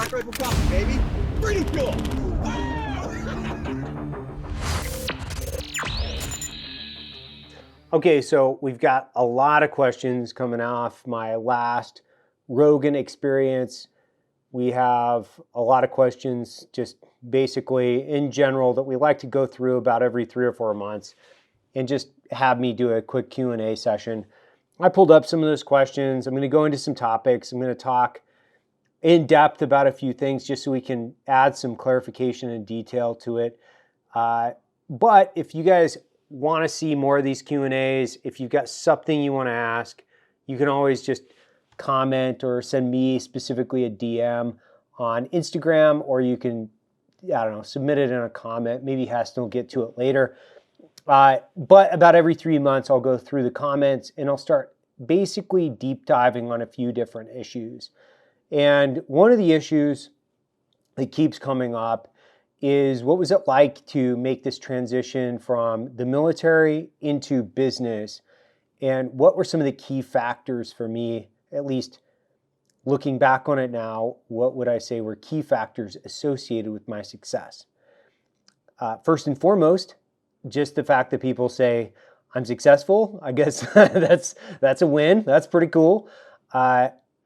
Black Rifle Coffee, baby. Freedom fuel. Okay, so we've got a lot of questions coming off my last Rogan experience. We have a lot of questions just basically in general that we like to go through about every 3 or 4 months and just have me do a quick Q&A session. I pulled up some of those questions. I'm going to go into some topics. I'm going to talk in depth about a few things just so we can add some clarification and detail to it. But if you guys want to see more of these Q&As, if you've got something you want to ask, you can always just comment or send me specifically a DM on Instagram, or you can, submit it in a comment. Maybe Heston will get to it later. But about every 3 months, I'll go through the comments and I'll start basically deep diving on a few different issues. And one of the issues that keeps coming up is, what was it like to make this transition from the military into business? And what were some of the key factors for me, at least looking back on it now, what would I say were key factors associated with my success? First and foremost, just the fact that people say I'm successful. I guess that's a win. That's pretty cool.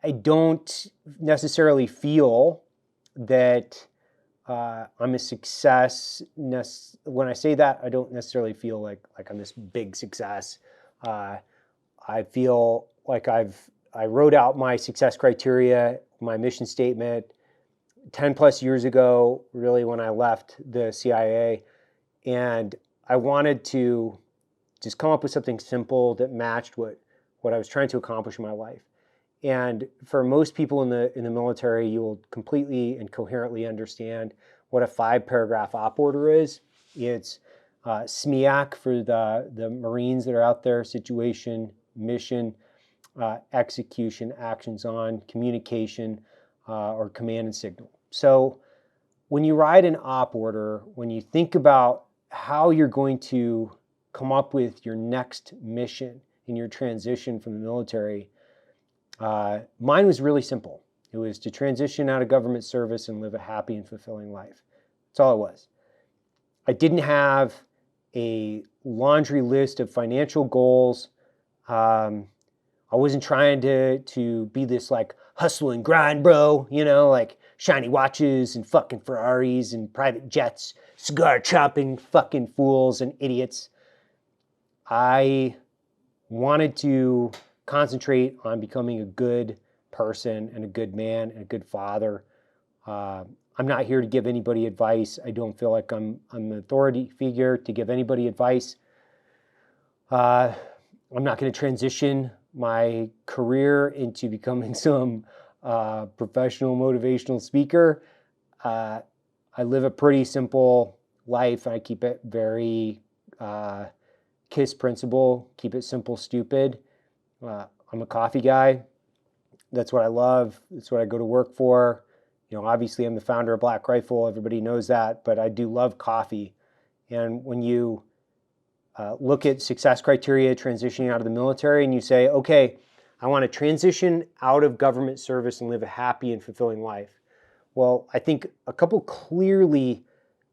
I don't necessarily feel that I'm a success. When I say that, I don't necessarily feel like I'm this big success. I feel like I wrote out my success criteria, my mission statement 10 plus years ago, really when I left the CIA. And I wanted to just come up with something simple that matched what I was trying to accomplish in my life. And for most people in the military, you will completely and coherently understand what a 5-paragraph op order is. It's SMEAC for the Marines that are out there: situation, mission, execution, actions on, communication, or command and signal. So when you write an op order, when you think about how you're going to come up with your next mission in your transition from the military, mine was really simple. It was to transition out of government service and live a happy and fulfilling life. That's all it was. I didn't have a laundry list of financial goals. I wasn't trying to be this like hustle and grind bro, like shiny watches and fucking Ferraris and private jets, cigar chopping fucking fools and idiots. I wanted to concentrate on becoming a good person and a good man and a good father. I'm not here to give anybody advice. I don't feel like I'm an authority figure to give anybody advice. I'm not going to transition my career into becoming some professional motivational speaker. I live a pretty simple life. I keep it very KISS principle, keep it simple, stupid. I'm a coffee guy. That's what I love. That's what I go to work for. Obviously I'm the founder of Black Rifle. Everybody knows that, but I do love coffee. And when you look at success criteria transitioning out of the military and you say, okay, I want to transition out of government service and live a happy and fulfilling life. Well, I think a couple clearly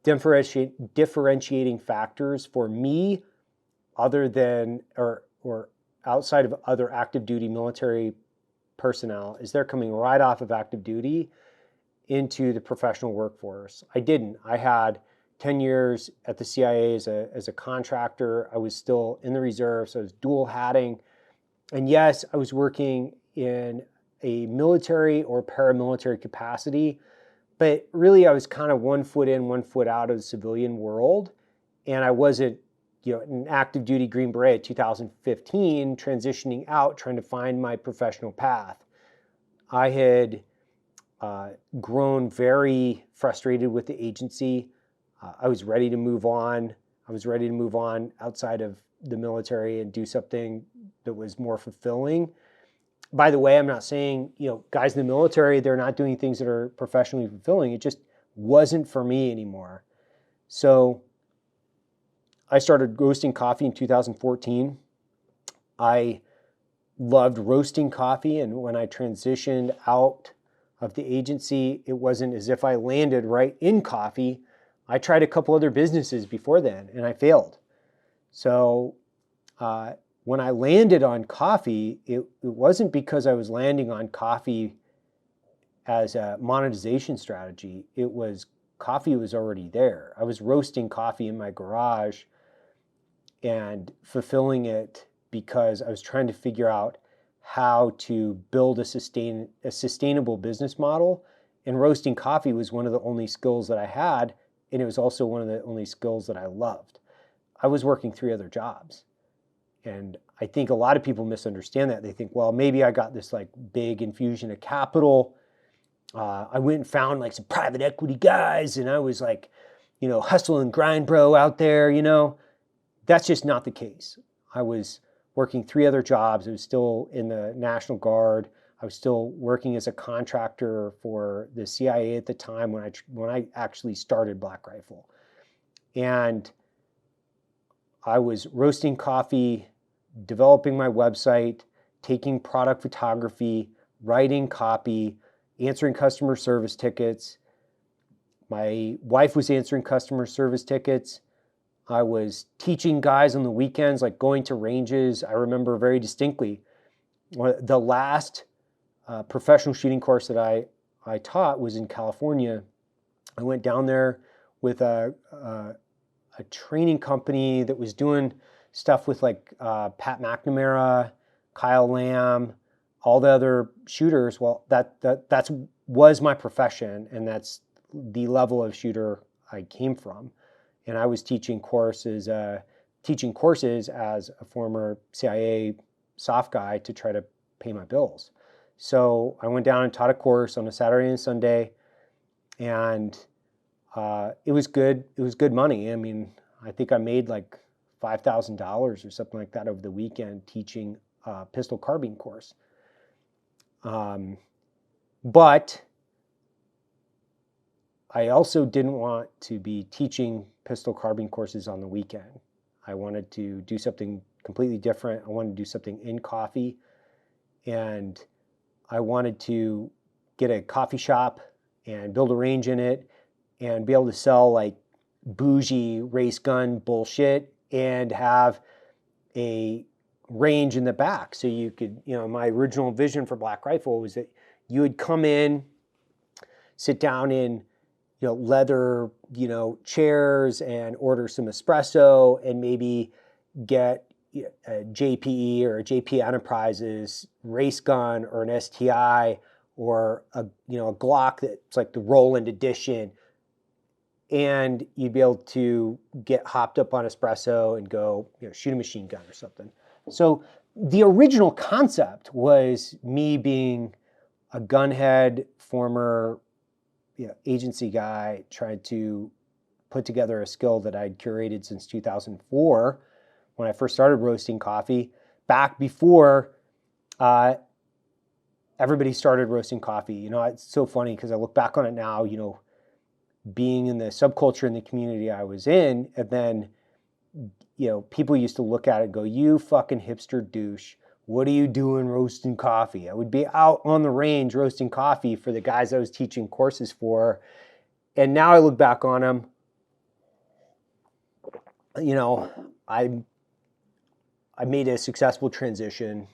differentiating factors for me, other than or outside of other active duty military personnel, is they're coming right off of active duty into the professional workforce. I didn't. I had 10 years at the CIA as a contractor. I was still in the reserves. So I was dual hatting. And yes, I was working in a military or paramilitary capacity, but really I was kind of 1 foot in, 1 foot out of the civilian world. And I wasn't, an active duty Green Beret 2015, transitioning out, trying to find my professional path. I had grown very frustrated with the agency. I was ready to move on. I was ready to move on outside of the military and do something that was more fulfilling. By the way, I'm not saying, guys in the military, they're not doing things that are professionally fulfilling. It just wasn't for me anymore. So I started roasting coffee in 2014. I loved roasting coffee, and when I transitioned out of the agency. It wasn't as if I landed right in coffee. I tried a couple other businesses before then and I failed. So when I landed on coffee, it wasn't because I was landing on coffee as a monetization strategy. It was coffee was already there. I was roasting coffee in my garage and fulfilling it because I was trying to figure out how to build a sustainable business model. And roasting coffee was one of the only skills that I had, and it was also one of the only skills that I loved. I was working 3 other jobs. And I think a lot of people misunderstand that. They think, well, maybe I got this like big infusion of capital. I went and found like some private equity guys, and I was like, hustle and grind bro out there, That's just not the case. I was working 3 other jobs. I was still in the National Guard. I was still working as a contractor for the CIA at the time when I actually started Black Rifle. And I was roasting coffee, developing my website, taking product photography, writing copy, answering customer service tickets. My wife was answering customer service tickets. I was teaching guys on the weekends, like going to ranges. I remember very distinctly the last professional shooting course that I taught was in California. I went down there with a training company that was doing stuff with like Pat McNamara, Kyle Lamb, all the other shooters. Well, that was my profession, and that's the level of shooter I came from. And I was teaching courses as a former CIA soft guy to try to pay my bills. So I went down and taught a course on a Saturday and Sunday, and it was good. It was good money. I mean, I think I made like $5,000 or something like that over the weekend teaching a pistol carbine course. But I also didn't want to be teaching pistol carbine courses on the weekend. I wanted to do something completely different. I wanted to do something in coffee, and I wanted to get a coffee shop and build a range in it and be able to sell like bougie race gun bullshit and have a range in the back. So you could, my original vision for Black Rifle was that you would come in, sit down in, leather, chairs and order some espresso and maybe get a JPE or a JP Enterprises race gun or an STI or a Glock that's like the Roland edition. And you'd be able to get hopped up on espresso and go, shoot a machine gun or something. So the original concept was me being a gunhead, former agency guy, trying to put together a skill that I'd curated since 2004 when I first started roasting coffee, back before everybody started roasting coffee. It's so funny because I look back on it now, being in the subculture in the community I was in, and then, people used to look at it and go, you fucking hipster douche. What are you doing roasting coffee? I would be out on the range roasting coffee for the guys I was teaching courses for. And now I look back on them, I made a successful transition,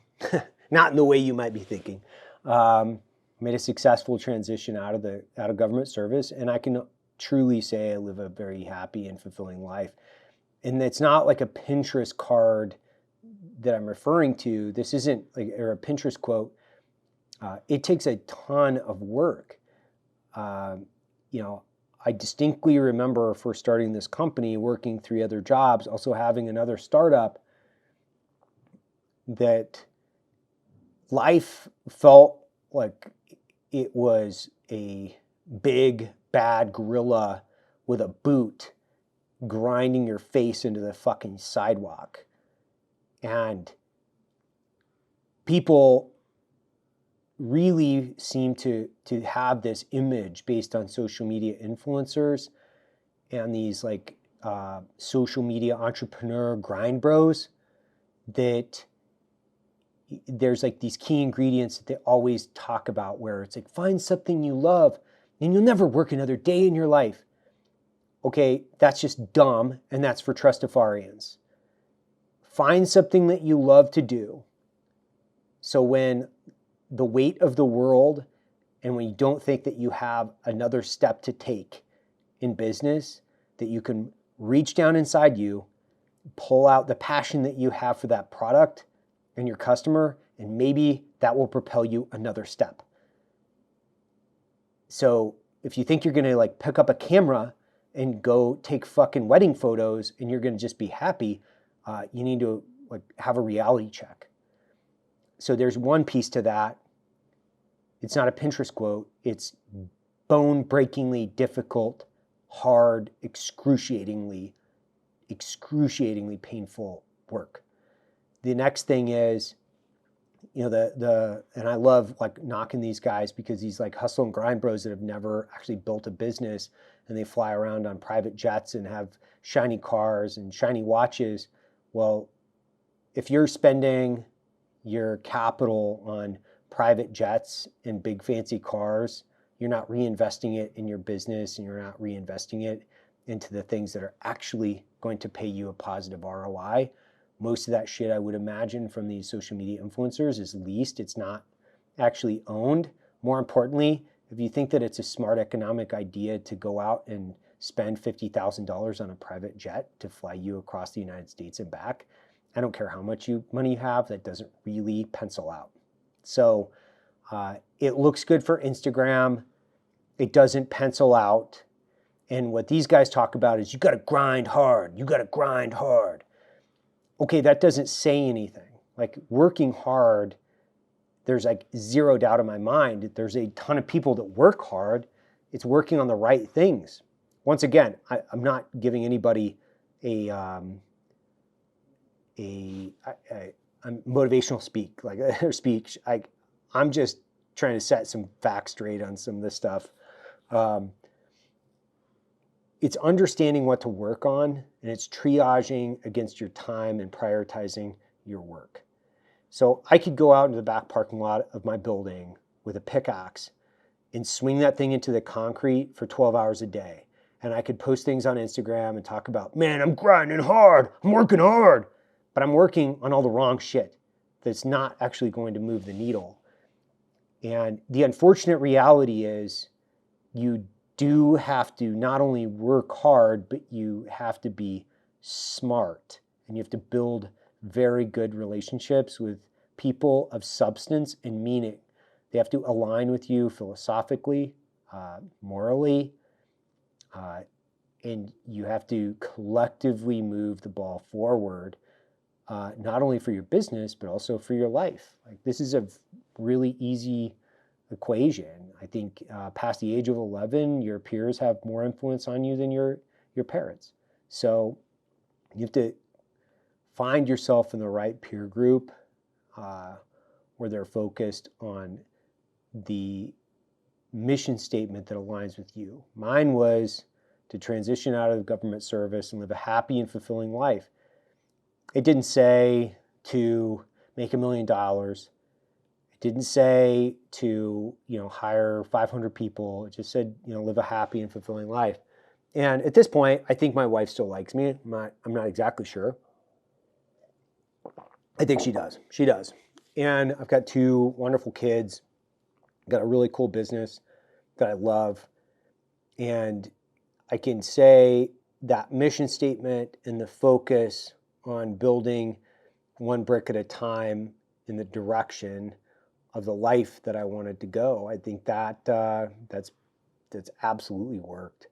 not in the way you might be thinking. Made a successful transition out of government service, and I can truly say I live a very happy and fulfilling life. And it's not like a Pinterest card that I'm referring to. This isn't or a Pinterest quote. It takes a ton of work. I distinctly remember first starting this company, working 3 other jobs, also having another startup, that life felt like it was a big, bad gorilla with a boot grinding your face into the fucking sidewalk. And people really seem to have this image based on social media influencers and these social media entrepreneur grind bros that there's like these key ingredients that they always talk about where it's like, find something you love and you'll never work another day in your life. Okay, that's just dumb, and that's for Trustafarians. Find something that you love to do. So when the weight of the world and when you don't think that you have another step to take in business, that you can reach down inside you, pull out the passion that you have for that product and your customer, and maybe that will propel you another step. So if you think you're gonna like pick up a camera and go take fucking wedding photos and you're gonna just be happy, you need to like have a reality check. So there's one piece to that. It's not a Pinterest quote. It's bone-breakingly difficult, hard, excruciatingly painful work. The next thing is, you know, and I love like knocking these guys because these like hustle and grind bros that have never actually built a business and they fly around on private jets and have shiny cars and shiny watches. Well, if you're spending your capital on private jets and big fancy cars, you're not reinvesting it in your business and you're not reinvesting it into the things that are actually going to pay you a positive ROI. Most of that shit, I would imagine, from these social media influencers is leased. It's not actually owned. More importantly, if you think that it's a smart economic idea to go out and spend $50,000 on a private jet to fly you across the United States and back, I don't care how much money you have, that doesn't really pencil out. So it looks good for Instagram. It doesn't pencil out. And what these guys talk about is you got to grind hard. You got to grind hard. Okay, that doesn't say anything. Like working hard, there's like zero doubt in my mind that there's a ton of people that work hard. It's working on the right things. Once again, I'm not giving anybody a motivational speech. I'm just trying to set some facts straight on some of this stuff. It's understanding what to work on, and it's triaging against your time and prioritizing your work. So I could go out into the back parking lot of my building with a pickaxe and swing that thing into the concrete for 12 hours a day. And I could post things on Instagram and talk about, man, I'm grinding hard, I'm working hard, but I'm working on all the wrong shit that's not actually going to move the needle. And the unfortunate reality is you do have to not only work hard, but you have to be smart and you have to build very good relationships with people of substance and meaning. They have to align with you philosophically, morally, and you have to collectively move the ball forward, not only for your business, but also for your life. Like this is a really easy equation. I think past the age of 11, your peers have more influence on you than your parents. So you have to find yourself in the right peer group where they're focused on the mission statement that aligns with you. Mine was to transition out of government service and live a happy and fulfilling life. It didn't say to make $1 million. It didn't say to, hire 500 people. It just said, live a happy and fulfilling life. And at this point, I think my wife still likes me. I'm not exactly sure. I think she does. She does. And I've got 2 wonderful kids. I've got a really cool business that I love. And I can say that mission statement and the focus on building one brick at a time in the direction of the life that I wanted to go, I think that that's absolutely worked.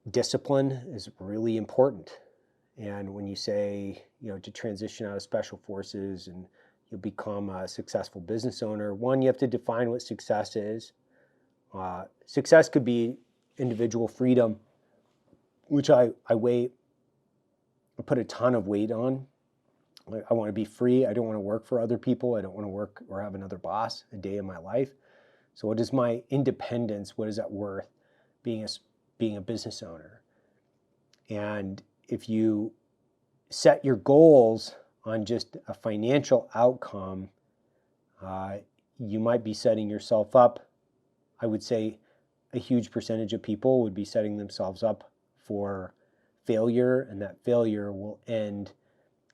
Discipline is really important. And when you say, to transition out of special forces and you'll become a successful business owner, one, you have to define what success is. Success could be individual freedom, which I put a ton of weight on. I want to be free. I don't want to work for other people. I don't want to work or have another boss a day in my life. So what is my independence? What is that worth being a business owner? And if you set your goals on just a financial outcome, you might be setting yourself up. I would say a huge percentage of people would be setting themselves up for failure, and that failure will end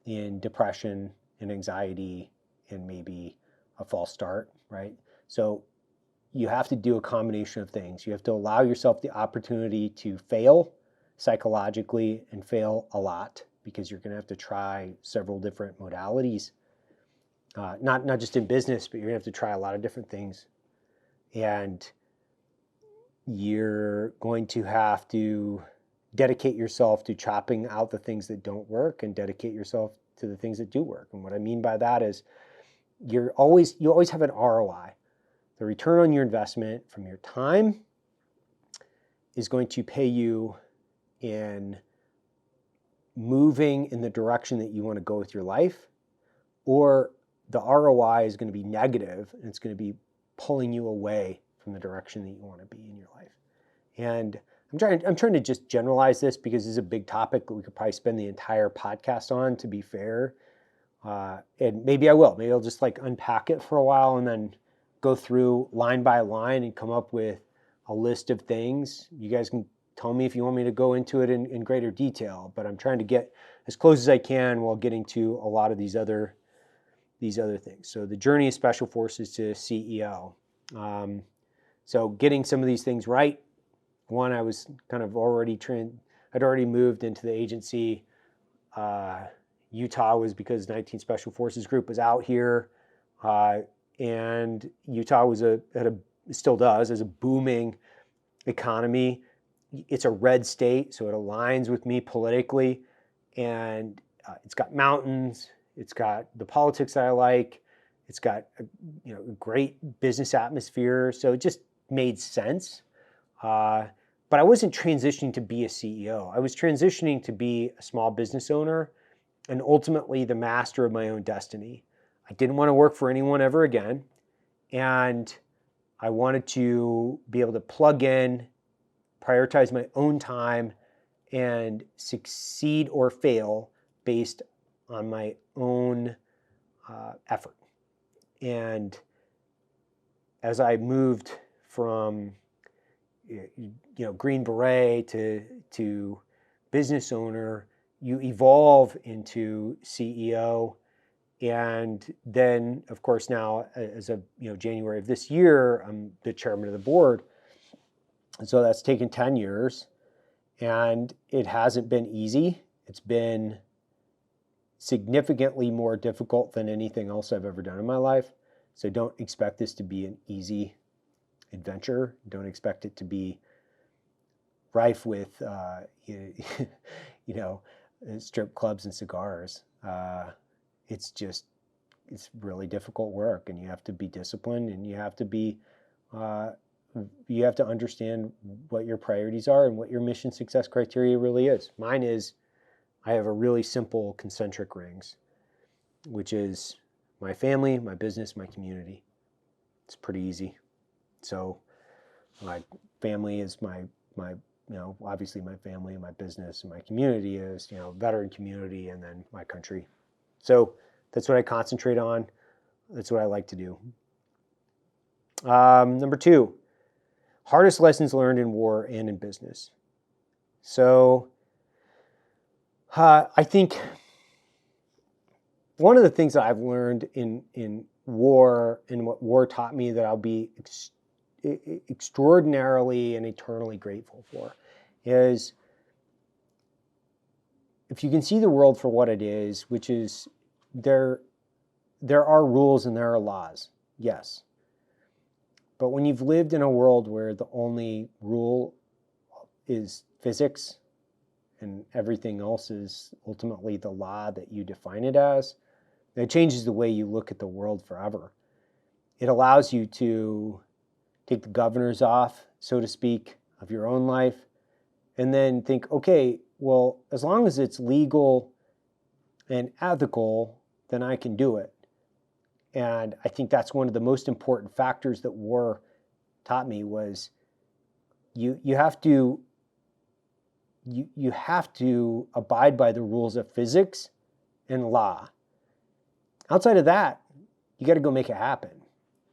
in depression and anxiety and maybe a false start, right? So you have to do a combination of things. You have to allow yourself the opportunity to fail psychologically and fail a lot, because you're going to have to try several different modalities. Not just in business, but you're going to have to try a lot of different things. And you're going to have to dedicate yourself to chopping out the things that don't work and dedicate yourself to the things that do work. And what I mean by that is you always have an ROI. The return on your investment from your time is going to pay you in moving in the direction that you want to go with your life, or the ROI is going to be negative and it's going to be pulling you away from the direction that you want to be in your life. And I'm trying to just generalize this because this is a big topic that we could probably spend the entire podcast on, to be fair. And maybe I will. Maybe I'll just like unpack it for a while and then go through line by line and come up with a list of things. You guys can tell me if you want me to go into it in greater detail, but I'm trying to get as close as I can while getting to a lot of these other things. So the journey of Special Forces to CEO. So getting some of these things right. One, I was kind of I'd already moved into the agency. Utah was because 19 Special Forces Group was out here. And Utah still does, as a booming economy. It's a red state, so it aligns with me politically. And it's got mountains. It's got the politics that I like. It's got a great business atmosphere. So it just made sense. But I wasn't transitioning to be a CEO. I was transitioning to be a small business owner and ultimately the master of my own destiny. I didn't want to work for anyone ever again. And I wanted to be able to plug in, prioritize my own time, and succeed or fail based on my own effort. And as I moved from Green Beret to business owner, you evolve into CEO. And then, of course, now as of January of this year, I'm the chairman of the board. And so that's taken 10 years. And it hasn't been easy. It's been significantly more difficult than anything else I've ever done in my life. So don't expect this to be an easy adventure. Don't expect it to be rife with, strip clubs and cigars. It's really difficult work, and you have to be disciplined, and you have to understand what your priorities are and what your mission success criteria really is. Mine is, I have a really simple concentric rings, which is my family, my business, my community. It's pretty easy. So my family is my obviously my family, and my business, and my community is, veteran community, and then my country. So that's what I concentrate on. That's what I like to do. Number 2, hardest lessons learned in war and in business. So I think one of the things that I've learned in war and what war taught me that I'll be extraordinarily and eternally grateful for is, if you can see the world for what it is, which is there are rules and there are laws, yes. But when you've lived in a world where the only rule is physics and everything else is ultimately the law that you define it as, it changes the way you look at the world forever. It allows you to take the governors off, so to speak, of your own life, and then think, okay, well, as long as it's legal and ethical, then I can do it. And I think that's one of the most important factors that war taught me was you have to abide by the rules of physics and law. Outside of that, you got to go make it happen.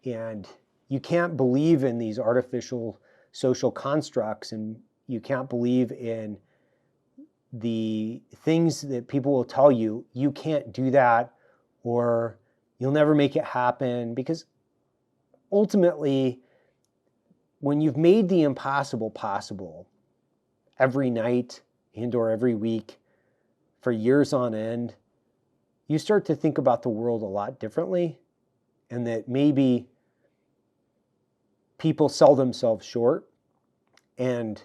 And you can't believe in these artificial social constructs, and you can't believe in the things that people will tell you, you can't do that, or you'll never make it happen. Because ultimately, when you've made the impossible possible every night and or every week for years on end, you start to think about the world a lot differently, and that maybe people sell themselves short, and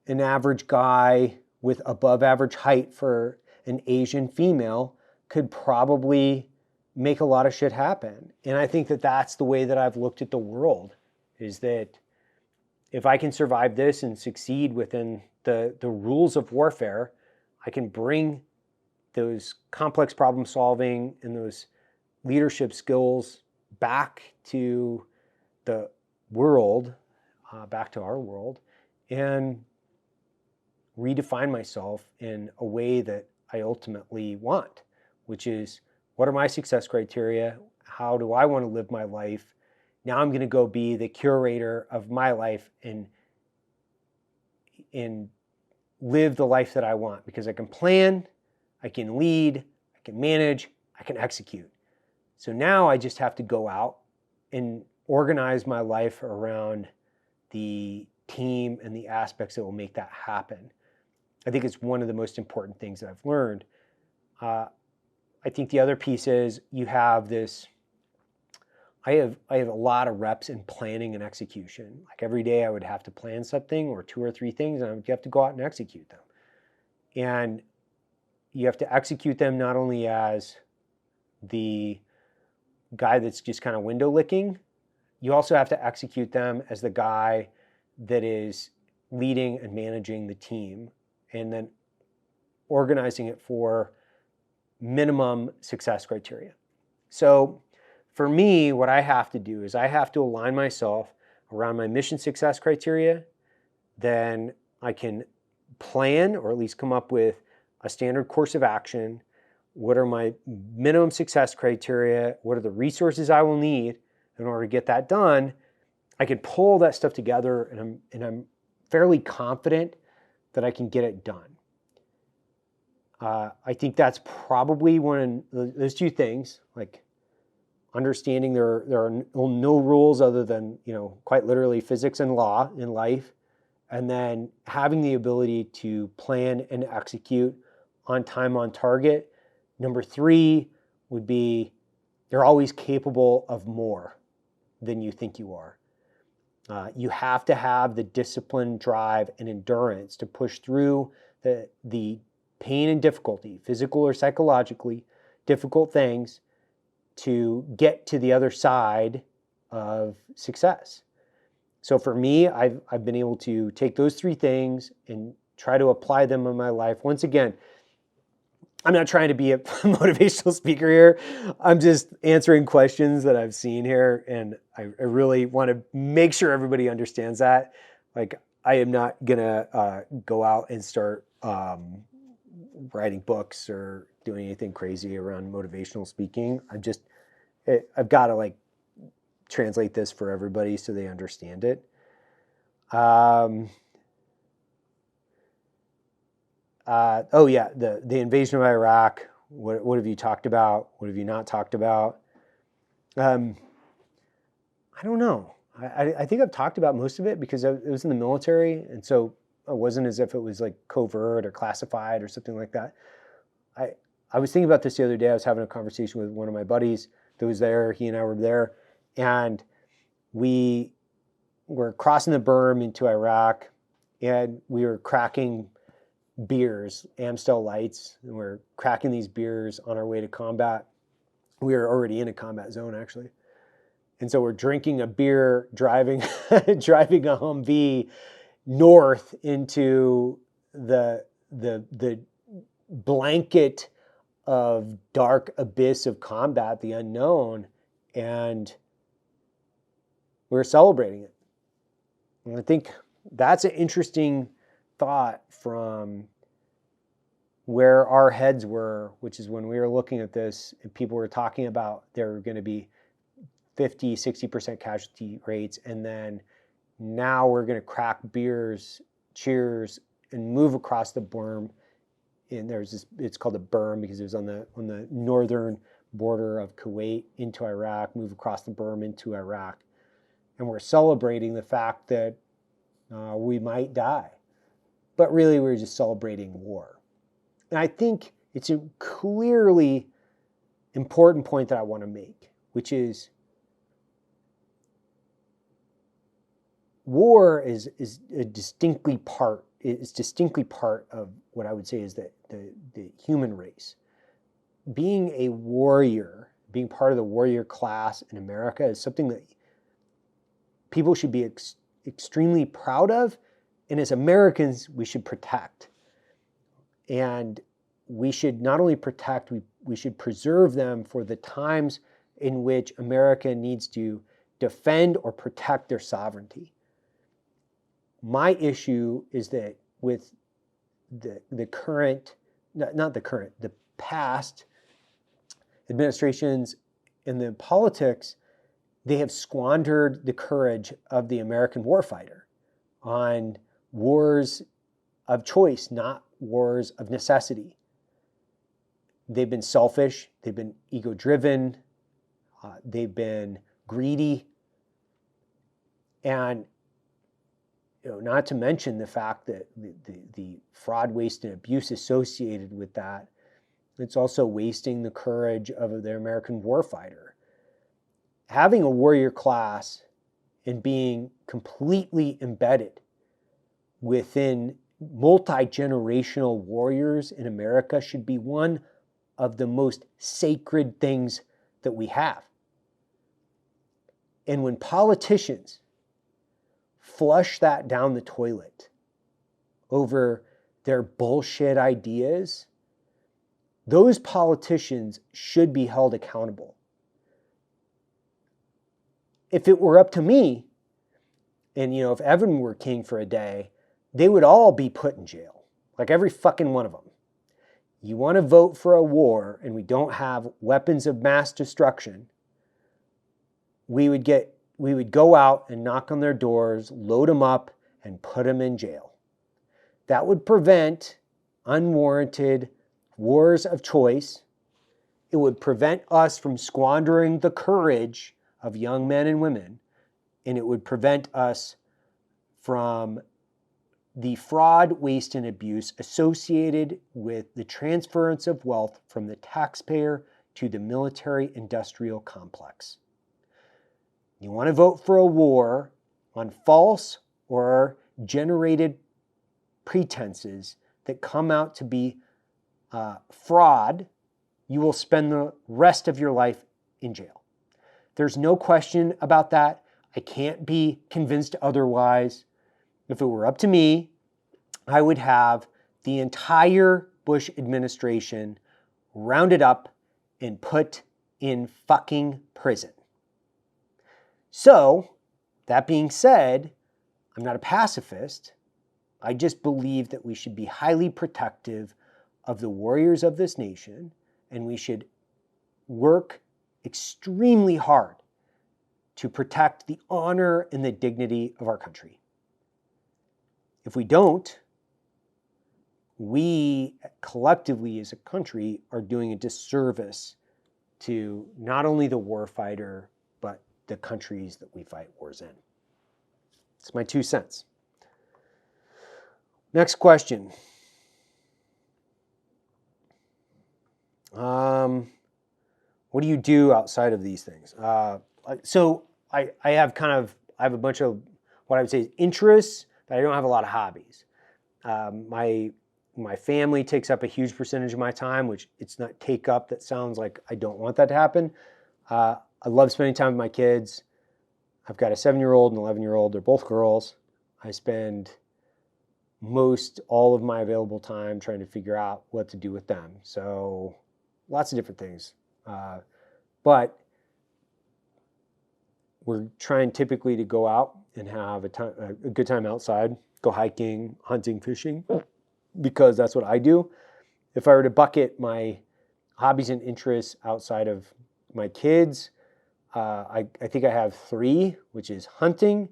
an average guy with above average height for an Asian female could probably make a lot of shit happen. And I think that that's the way that I've looked at the world, is that if I can survive this and succeed within the rules of warfare, I can bring those complex problem solving and those leadership skills back to the world, back to our world, and redefine myself in a way that I ultimately want, which is, what are my success criteria? How do I want to live my life? Now I'm going to go be the curator of my life and live the life that I want, because I can plan, I can lead, I can manage, I can execute. So now I just have to go out and organize my life around the team and the aspects that will make that happen. I think it's one of the most important things that I've learned. I think the other piece is you have this, I have a lot of reps in planning and execution. Like every day I would have to plan something or 2 or 3 things, and I would have to go out and execute them. And you have to execute them not only as the guy that's just kind of window licking, you also have to execute them as the guy that is leading and managing the team, and then organizing it for minimum success criteria. So for me, what I have to do is I have to align myself around my mission success criteria. Then I can plan, or at least come up with a standard course of action. What are my minimum success criteria? What are the resources I will need in order to get that done? I can pull that stuff together, and I'm fairly confident that I can get it done. I think that's probably one of those 2 things, like understanding there are no rules other than, quite literally physics and law in life, and then having the ability to plan and execute on time, on target. Number 3 would be, you're always capable of more than you think you are. You have to have the discipline, drive, and endurance to push through the pain and difficulty, physical or psychologically difficult things, to get to the other side of success. So for me, I've been able to take those 3 things and try to apply them in my life. Once again, I'm not trying to be a motivational speaker here. I'm just answering questions that I've seen here, and I really want to make sure everybody understands that. Like, I am not gonna go out and start writing books or doing anything crazy around motivational speaking. I've got to translate this for everybody so they understand it. The invasion of Iraq. What have you talked about? What have you not talked about? I don't know. I think I've talked about most of it because it was in the military, and so it wasn't as if it was like covert or classified or something like that. I was thinking about this the other day. I was having a conversation with one of my buddies that was there. He and I were there, and we were crossing the berm into Iraq, and we were cracking beers, Amstel Lights, and we're cracking these beers on our way to combat. We were already in a combat zone, actually. And so we're drinking a beer, driving a Humvee north into the blanket of dark abyss of combat, the unknown, and we're celebrating it. And I think that's an interesting thought from where our heads were, which is when we were looking at this, people were talking about there were going to be 50, 60% casualty rates, and then now we're going to crack beers, cheers, and move across the berm. And there's this, it's called a berm because it was on the northern border of Kuwait into Iraq, move across the berm into Iraq. And we're celebrating the fact that we might die. But really, we're just celebrating war. And I think it's a clearly important point that I want to make, which is war is distinctly part of what I would say is the human race. Being a warrior, being part of the warrior class in America is something that people should be extremely proud of, and as Americans, we should protect. And we should not only protect, we should preserve them for the times in which America needs to defend or protect their sovereignty. My issue is that with the past administrations and the politics, they have squandered the courage of the American warfighter on wars of choice, not wars of necessity. They've been selfish, they've been ego-driven, they've been greedy, and not to mention the fact that the fraud, waste, and abuse associated with that, it's also wasting the courage of the American warfighter. Having a warrior class and being completely embedded within multi-generational warriors in America should be one of the most sacred things that we have. And when politicians flush that down the toilet over their bullshit ideas, those politicians should be held accountable. If it were up to me, and if Evan were king for a day, they would all be put in jail, like every fucking one of them. You want to vote for a war and we don't have weapons of mass destruction, we would go out and knock on their doors, load them up, and put them in jail. That would prevent unwarranted wars of choice. It would prevent us from squandering the courage of young men and women, and it would prevent us from the fraud, waste, and abuse associated with the transference of wealth from the taxpayer to the military-industrial complex. You want to vote for a war on false or generated pretenses that come out to be fraud, you will spend the rest of your life in jail. There's no question about that. I can't be convinced otherwise. If it were up to me, I would have the entire Bush administration rounded up and put in fucking prison. So, that being said, I'm not a pacifist. I just believe that we should be highly protective of the warriors of this nation, and we should work extremely hard to protect the honor and the dignity of our country. If we don't, we collectively as a country are doing a disservice to not only the warfighter, but the countries that we fight wars in. It's my 2 cents. Next question. What do you do outside of these things? So I have a bunch of what I would say is interests, but I don't have a lot of hobbies. My family takes up a huge percentage of my time, which it's not take up. That sounds like I don't want that to happen. I love spending time with my kids. I've got a 7-year-old and an 11-year-old. They're both girls. I spend most all of my available time trying to figure out what to do with them. So lots of different things. But we're trying typically to go out and have a good time outside, go hiking, hunting, fishing, because that's what I do. if I were to bucket my hobbies and interests outside of my kids, I think I have 3, which is hunting,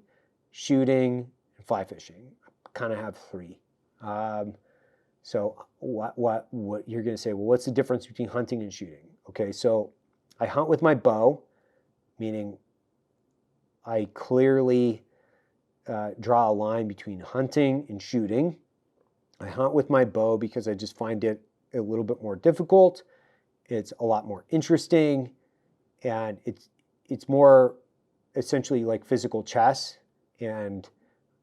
shooting, and fly fishing. I kind of have 3. So what you're going to say, well, what's the difference between hunting and shooting? Okay, so I hunt with my bow, meaning I clearly draw a line between hunting and shooting. I hunt with my bow because I just find it a little bit more difficult. It's a lot more interesting, and it's more essentially like physical chess, and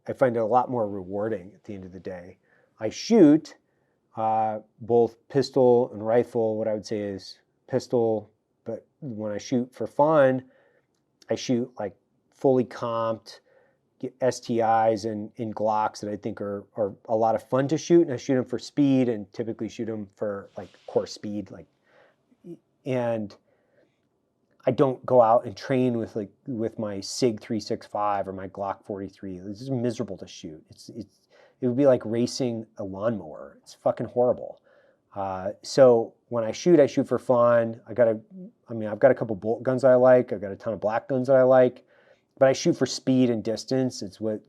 I find it a lot more rewarding at the end of the day. I shoot both pistol and rifle. What I would say is pistol, but when I shoot for fun, I shoot like fully comped STIs and Glocks that I think are a lot of fun to shoot, and I shoot them for speed and typically shoot them for like course speed, and I don't go out and train with my SIG 365 or my Glock 43. It's just miserable to shoot. It would be like racing a lawnmower. It's fucking horrible. So when I shoot for fun. I've got a couple bolt guns I like. I've got a ton of black guns that I like, but I shoot for speed and distance. It's what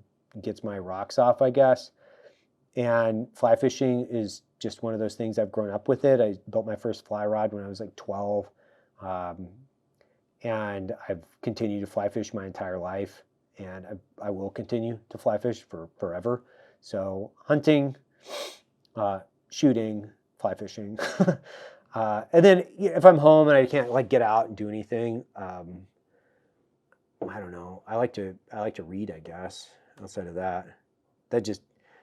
gets my rocks off, I guess. And fly fishing is just one of those things. I've grown up with it. I built my first fly rod when I was like 12. And I've continued to fly fish my entire life, and I will continue to fly fish for forever. So hunting, shooting, fly fishing. And then if I'm home and I can't like get out and do anything, I don't know. I like to read, I guess. Outside of that,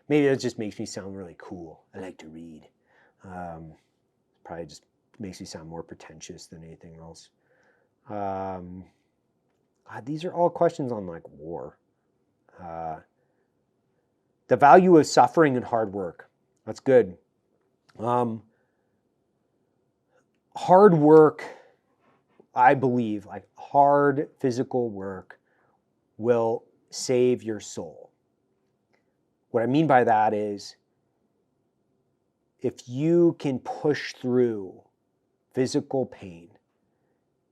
maybe that just makes me sound really cool. I like to read. Probably just makes me sound more pretentious than anything else. God, these are all questions on like war. The value of suffering and hard work. That's good. Hard work, I believe, like hard physical work will save your soul. What I mean by that is if you can push through physical pain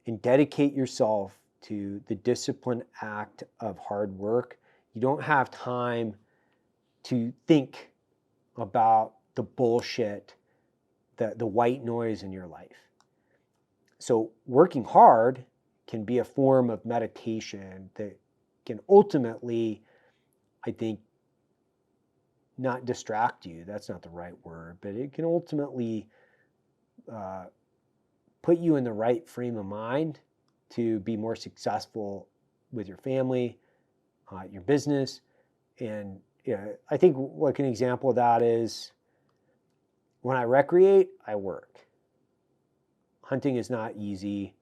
and dedicate yourself to the disciplined act of hard work, you don't have time to think about the bullshit, the white noise in your life. So working hard can be a form of meditation that can ultimately, I think, not distract you. That's not the right word, but it can ultimately put you in the right frame of mind to be more successful with your family, your business. And I think like an example of that is when I recreate, I work. Hunting is not easy.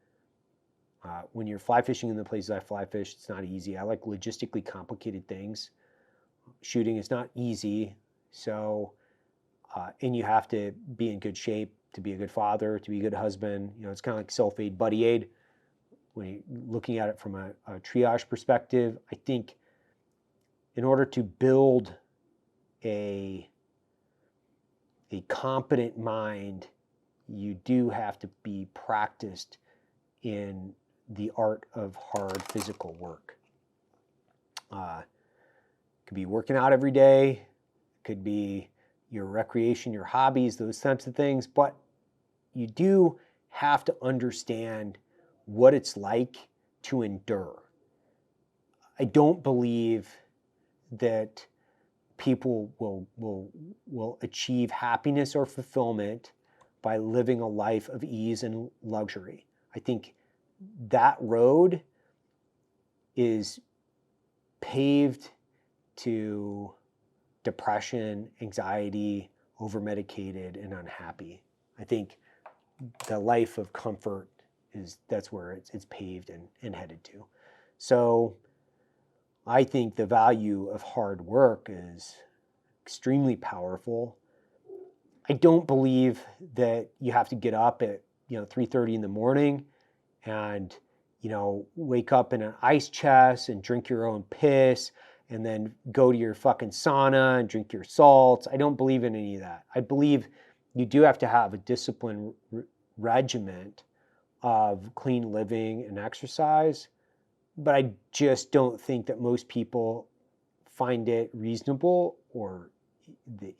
When you're fly fishing in the places I fly fish, it's not easy. I like logistically complicated things. Shooting is not easy. So, and you have to be in good shape to be a good father, to be a good husband. It's kind of like self-aid, buddy aid. When you're looking at it from a triage perspective, I think in order to build a competent mind, you do have to be practiced in the art of hard physical work. Could be working out every day, could be your recreation, your hobbies, those types of things, but you do have to understand what it's like to endure. I don't believe that people will achieve happiness or fulfillment by living a life of ease and luxury. I think that road is paved to depression, anxiety, over-medicated, and unhappy. I think the life of comfort that's where it's paved and headed to. So I think the value of hard work is extremely powerful. I don't believe that you have to get up at 3:30 in the morning and wake up in an ice chest and drink your own piss and then go to your fucking sauna and drink your salts. I don't believe in any of that. I believe you do have to have a disciplined regiment of clean living and exercise, but I just don't think that most people find it reasonable or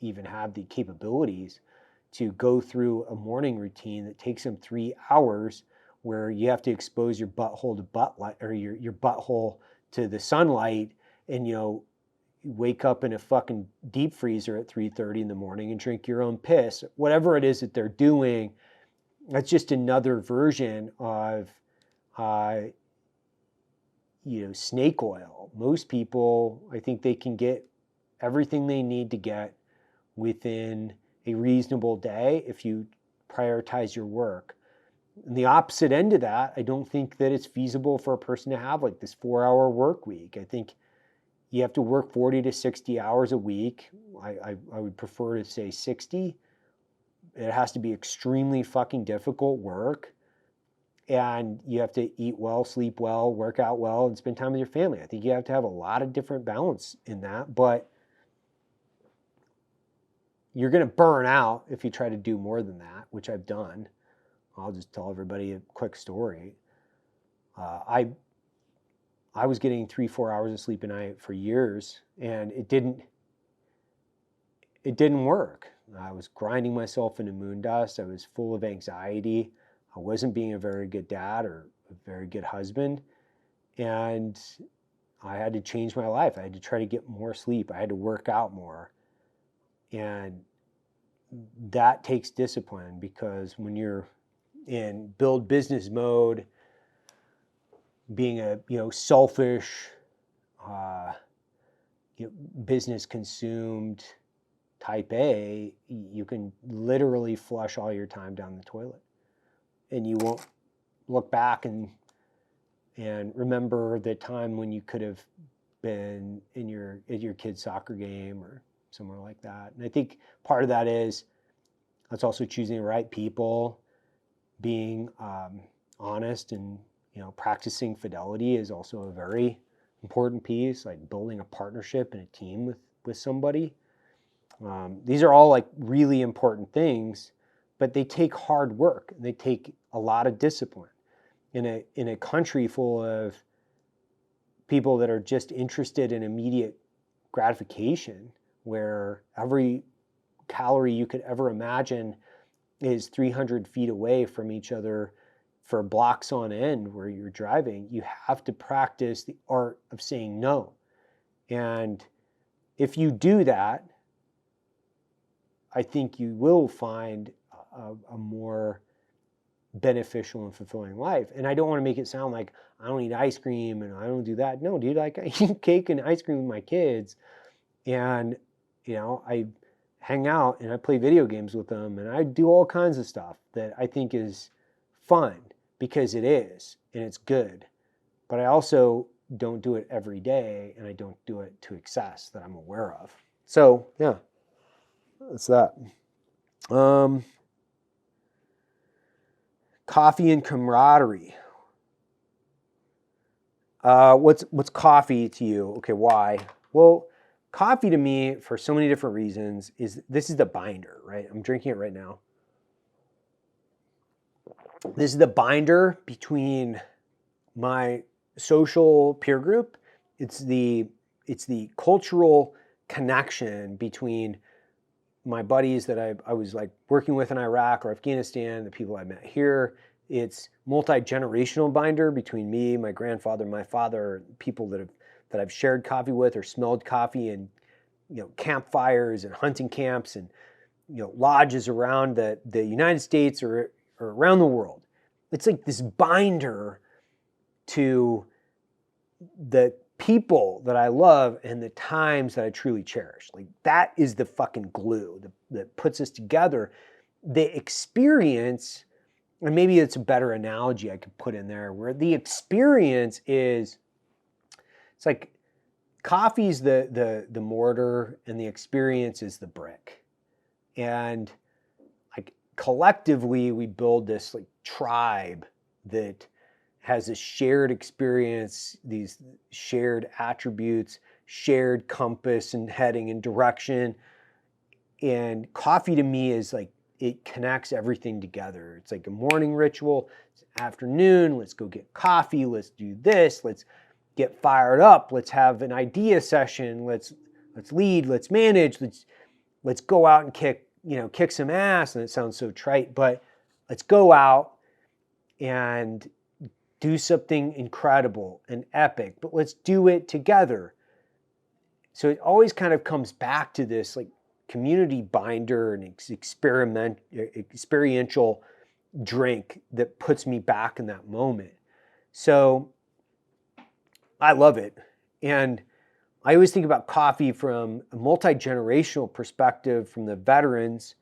even have the capabilities to go through a morning routine that takes them 3 hours, where you have to expose your butthole to your butthole to the sunlight, and wake up in a fucking deep freezer at 3:30 in the morning and drink your own piss. Whatever it is that they're doing, that's just another version of snake oil. Most people, I think they can get everything they need to get within a reasonable day if you prioritize your work. And the opposite end of that, I don't think that it's feasible for a person to have like this 4-hour work week. I think you have to work 40 to 60 hours a week. I would prefer to say 60. It has to be extremely fucking difficult work. And you have to eat well, sleep well, work out well, and spend time with your family. I think you have to have a lot of different balance in that. But you're going to burn out if you try to do more than that, which I've done. I'll just tell everybody a quick story. I was getting 3-4 hours of sleep a night for years, and it didn't work. I was grinding myself into moon dust. I was full of anxiety. I wasn't being a very good dad or a very good husband. And I had to change my life. I had to try to get more sleep. I had to work out more. And that takes discipline, because when you're in build business mode, being a selfish, business consumed type A, you can literally flush all your time down the toilet, and you won't look back and remember the time when you could have been at your kid's soccer game or somewhere like that. And I think part of that is that's also choosing the right people, being honest, and practicing fidelity is also a very important piece, like building a partnership and a team with somebody. These are all like really important things, but they take hard work. They take a lot of discipline. In a country full of people that are just interested in immediate gratification, where every calorie you could ever imagine is 300 feet away from each other for blocks on end where you're driving, you have to practice the art of saying no. And if you do that, I think you will find a more beneficial and fulfilling life. And I don't want to make it sound like I don't eat ice cream and I don't do that. No, dude, like I eat cake and ice cream with my kids, and I hang out and I play video games with them, and I do all kinds of stuff that I think is fun, because it is, and it's good. But I also don't do it every day, and I don't do it to excess that I'm aware of. So yeah, that's that. Coffee and camaraderie. What's coffee to you? Okay, why? Well, coffee to me, for so many different reasons, this is the binder, right? I'm drinking it right now. This is the binder between my social peer group. It's the cultural connection between my buddies that I was like working with in Iraq or Afghanistan, the people I met here. It's multi-generational binder between me, my grandfather, my father, people that I've shared coffee with or smelled coffee in, campfires and hunting camps and, lodges around the United States or around the world. It's like this binder to the people that I love and the times that I truly cherish. Like that is the fucking glue that puts us together. The experience, and maybe it's a better analogy I could put in there, where the experience is, it's like coffee's the mortar and the experience is the brick. And like collectively we build this like tribe that has a shared experience, these shared attributes, shared compass and heading and direction. And coffee to me is like, it connects everything together. It's like a morning ritual, it's afternoon, let's go get coffee, let's do this, let's get fired up, let's have an idea session, let's lead, let's manage, let's go out and kick some ass. And it sounds so trite, but let's go out and do something incredible and epic, but let's do it together. So it always kind of comes back to this like community binder and experiential drink that puts me back in that moment. So I love it. And I always think about coffee from a multi-generational perspective, from the veterans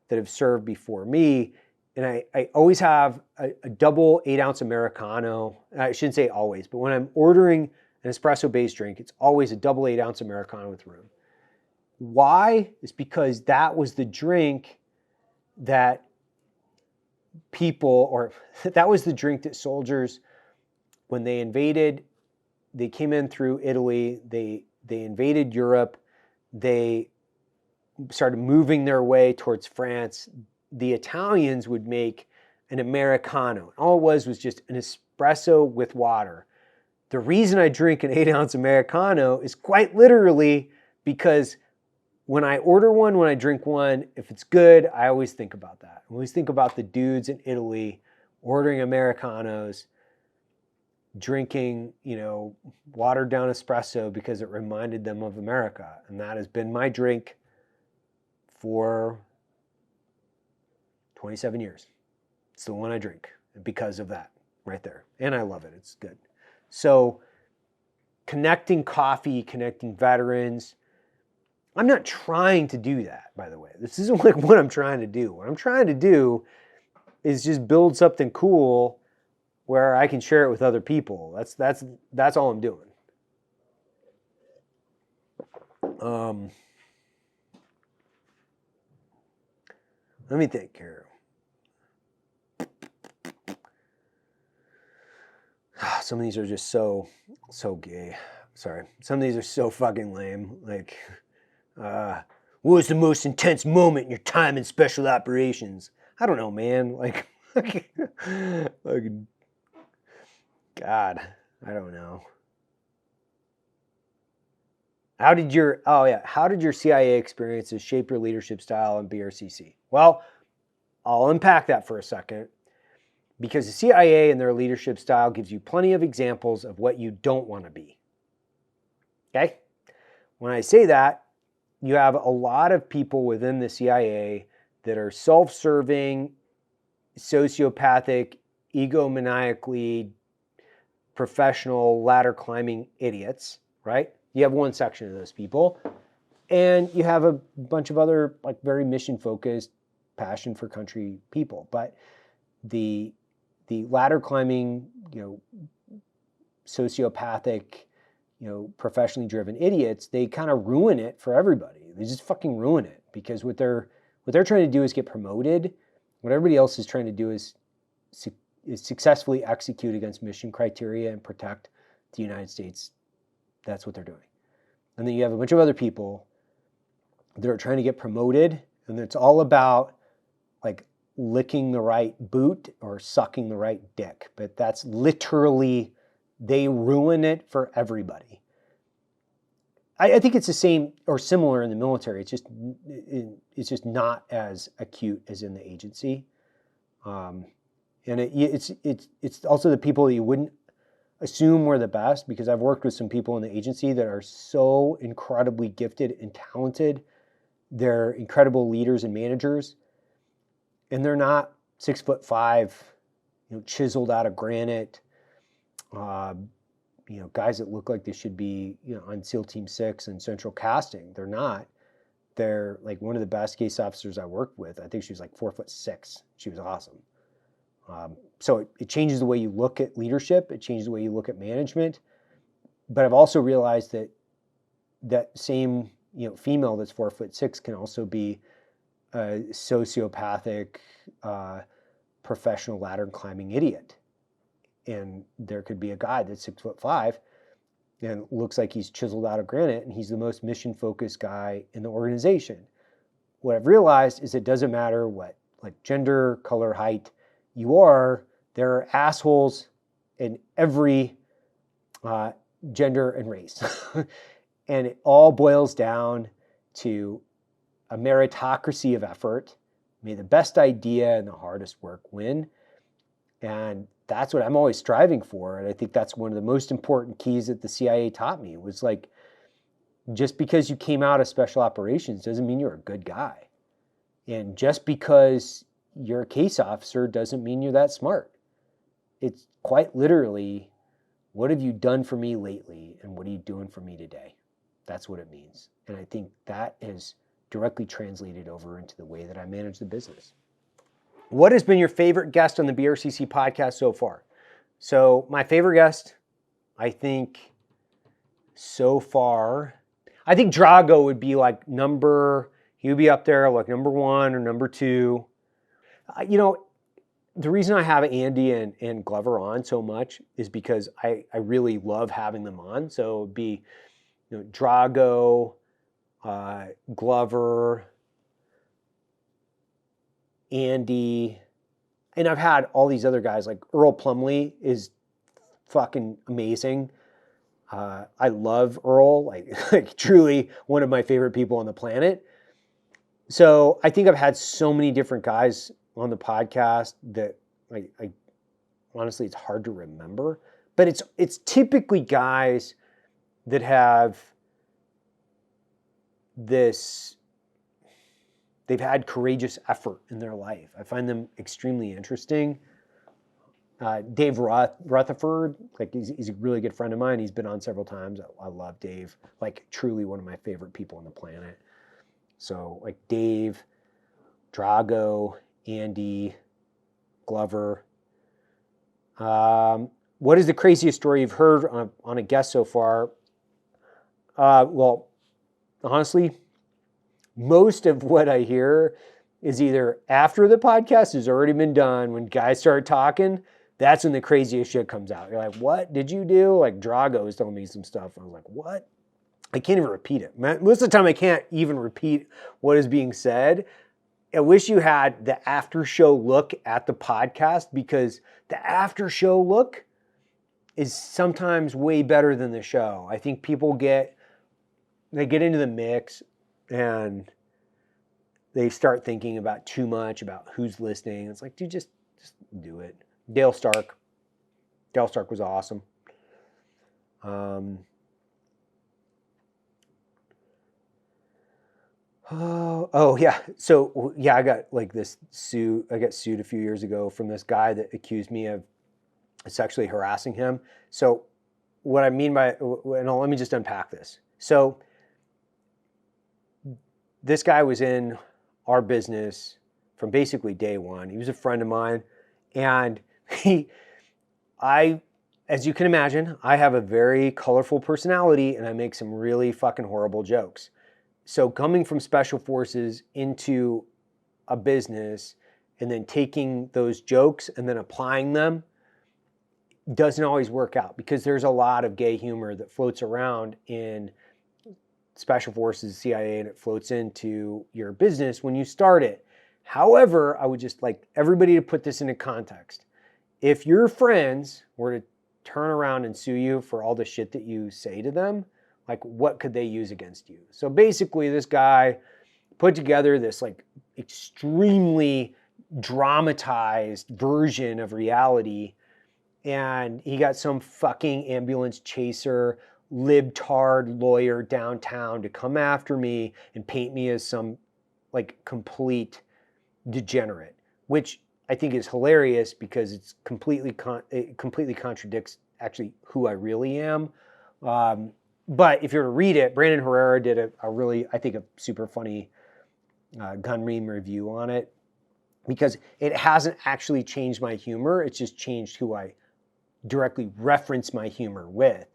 that have served before me. And I always have a double 8-ounce Americano. I shouldn't say always, but when I'm ordering an espresso-based drink, it's always a double 8-ounce Americano with room. Why? It's because that was the drink that that was the drink that soldiers, when they invaded, they came in through Italy, they invaded Europe, they started moving their way towards France. The Italians would make an Americano. All it was just an espresso with water. The reason I drink an 8-ounce Americano is quite literally because when I order one, when I drink one, if it's good, I always think about that. I always think about the dudes in Italy ordering Americanos, drinking, watered down espresso because it reminded them of America. And that has been my drink for 27 years. It's the one I drink because of that right there. And I love it. It's good. So connecting coffee, connecting veterans. I'm not trying to do that, by the way. This isn't like what I'm trying to do. What I'm trying to do is just build something cool where I can share it with other people. That's all I'm doing. Let me think here. Some of these are just so gay. Sorry. Some of these are so fucking lame. Like, what was the most intense moment in your time in special operations? I don't know, man. Like, God, I don't know. How did your CIA experiences shape your leadership style in BRCC? Well, I'll unpack that for a second, because the CIA and their leadership style gives you plenty of examples of what you don't want to be. Okay? When I say that, you have a lot of people within the CIA that are self-serving, sociopathic, egomaniacally professional ladder climbing idiots, right? You have one section of those people, and you have a bunch of other like very mission focused, passion for country people. But the ladder climbing, sociopathic, professionally driven idiots, they kind of ruin it for everybody. They just fucking ruin it, because what they're trying to do is get promoted. What everybody else is trying to do is successfully execute against mission criteria and protect the United States. That's what they're doing. And then you have a bunch of other people that are trying to get promoted, and it's all about like licking the right boot or sucking the right dick. But that's literally, they ruin it for everybody. I think it's the same or similar in the military. It's just not as acute as in the agency. And it's also the people that you wouldn't assume were the best, because I've worked with some people in the agency that are so incredibly gifted and talented. They're incredible leaders and managers, and they're not 6'5", chiseled out of granite, guys that look like they should be, on SEAL Team 6 and Central Casting. They're not. They're like one of the best case officers I worked with. I think she was like 4'6". She was awesome. So it changes the way you look at leadership. It changes the way you look at management. But I've also realized that same, female that's 4'6" can also be a sociopathic, professional ladder climbing idiot. And there could be a guy that's 6'5" and looks like he's chiseled out of granite, and he's the most mission-focused guy in the organization. What I've realized is it doesn't matter what like gender, color, height you are, there are assholes in every gender and race. And it all boils down to a meritocracy of effort. May the best idea and the hardest work win. And that's what I'm always striving for. And I think that's one of the most important keys that the CIA taught me was like, just because you came out of special operations doesn't mean you're a good guy. And just because you're a case officer doesn't mean you're that smart. It's quite literally, what have you done for me lately? And what are you doing for me today? That's what it means. And I think that is directly translated over into the way that I manage the business. What has been your favorite guest on the BRCC podcast so far? So my favorite guest, I think so far, I think Drago would be like he would be up there like number 1 or number 2. You know, the reason I have Andy and Glover on so much is because I really love having them on. So it'd be, you know, Drago, Glover, Andy, and I've had all these other guys, like Earl Plumley is fucking amazing. I love Earl, like truly one of my favorite people on the planet. So I think I've had so many different guys on the podcast that I honestly, it's hard to remember, but it's typically guys that have they've had courageous effort in their life. I find them extremely interesting. Dave Rutherford, like he's a really good friend of mine. He's been on several times. I love Dave, like truly one of my favorite people on the planet. So like Dave, Drago, Andy, Glover. What is the craziest story you've heard on a guest so far? Well, honestly, most of what I hear is either after the podcast has already been done, when guys start talking, that's when the craziest shit comes out. You're like, what did you do? Like Drago was telling me some stuff. I was like, what? I can't even repeat it. Most of the time I can't even repeat what is being said. I wish you had the after show look at the podcast, because the after show look is sometimes way better than the show. I think people get into the mix and they start thinking about too much about who's listening. It's like, dude, just do it. Dale Stark was awesome. Oh yeah. So yeah, I got like this suit. I got sued a few years ago from this guy that accused me of sexually harassing him. So what I mean by, let me just unpack this. So this guy was in our business from basically day one. He was a friend of mine, and as you can imagine, I have a very colorful personality and I make some really fucking horrible jokes. So coming from special forces into a business and then taking those jokes and then applying them doesn't always work out, because there's a lot of gay humor that floats around in special forces, CIA, and it floats into your business when you start it. However, I would just like everybody to put this into context. If your friends were to turn around and sue you for all the shit that you say to them, like what could they use against you? So basically this guy put together this like extremely dramatized version of reality, and he got some fucking ambulance chaser libtard lawyer downtown to come after me and paint me as some like complete degenerate, which I think is hilarious because it's it completely contradicts actually who I really am. But if you were to read it, Brandon Herrera did a really, I think, a super funny gun meme review on it, because it hasn't actually changed my humor. It's just changed who I directly reference my humor with,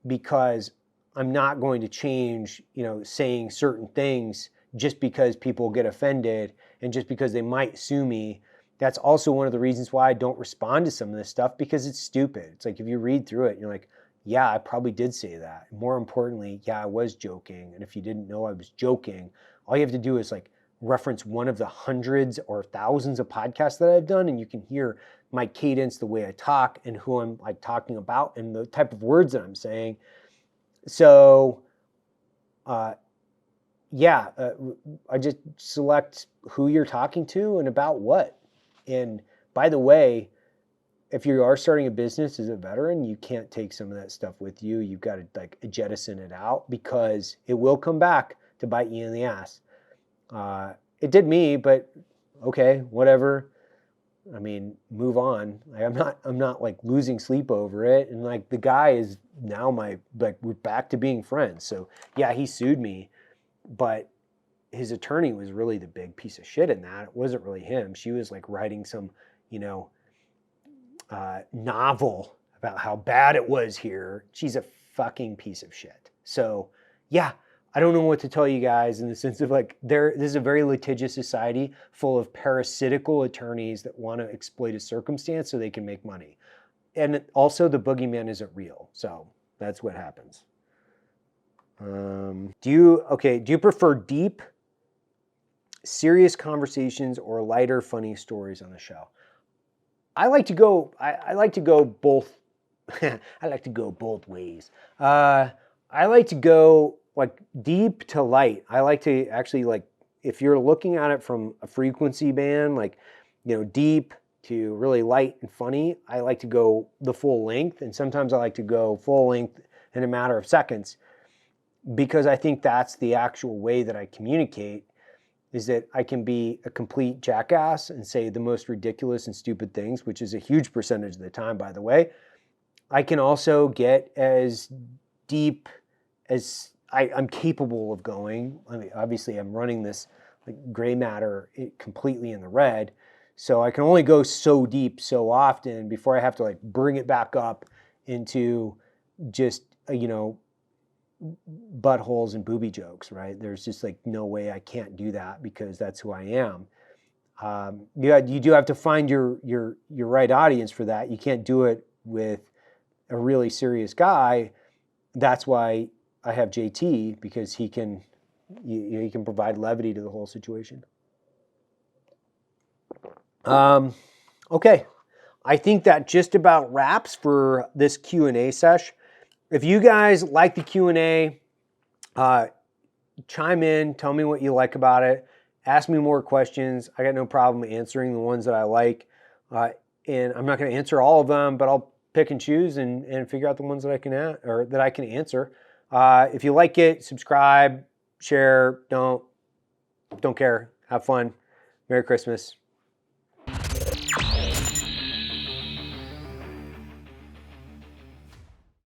because I'm not going to change, saying certain things just because people get offended and just because they might sue me. That's also one of the reasons why I don't respond to some of this stuff, because it's stupid. It's like if you read through it, you're like, yeah, I probably did say that. More importantly, yeah, I was joking. And if you didn't know I was joking, all you have to do is like reference one of the hundreds or thousands of podcasts that I've done, and you can hear my cadence, the way I talk, and who I'm like talking about, and the type of words that I'm saying. So, I just select who you're talking to and about what. And by the way, if you are starting a business as a veteran, you can't take some of that stuff with you. You've got to like jettison it out, because it will come back to bite you in the ass. It did me, but okay, whatever. I mean, move on. I'm not like losing sleep over it. And like the guy is now we're back to being friends. So yeah, he sued me, but his attorney was really the big piece of shit in that. It wasn't really him. She was like writing some, novel about how bad it was here. She's a fucking piece of shit. So yeah, I don't know what to tell you guys in the sense of like, this is a very litigious society full of parasitical attorneys that want to exploit a circumstance so they can make money. And also the boogeyman isn't real. So that's what happens. Do you prefer deep, serious conversations or lighter, funny stories on the show? I like to go both. I like to go both ways. I like to go like deep to light. I like to actually, like, if you're looking at it from a frequency band, like, deep to really light and funny, I like to go the full length. And sometimes I like to go full length in a matter of seconds, because I think that's the actual way that I communicate, is that I can be a complete jackass and say the most ridiculous and stupid things, which is a huge percentage of the time, by the way. I can also get as deep as I'm capable of going. I mean, obviously I'm running this like gray matter completely in the red, so I can only go so deep so often before I have to like bring it back up into just, buttholes and booby jokes, right? There's just like no way I can't do that, because that's who I am. You do have to find your right audience for that. You can't do it with a really serious guy. That's why I have JT, because he can provide levity to the whole situation. Okay, I think that just about wraps for this Q&A sesh. If you guys like the Q&A, chime in, tell me what you like about it, ask me more questions. I got no problem answering the ones that I like, and I'm not going to answer all of them, but I'll pick and choose and figure out the ones that I can answer. If you like it, subscribe, share. Don't care. Have fun. Merry Christmas.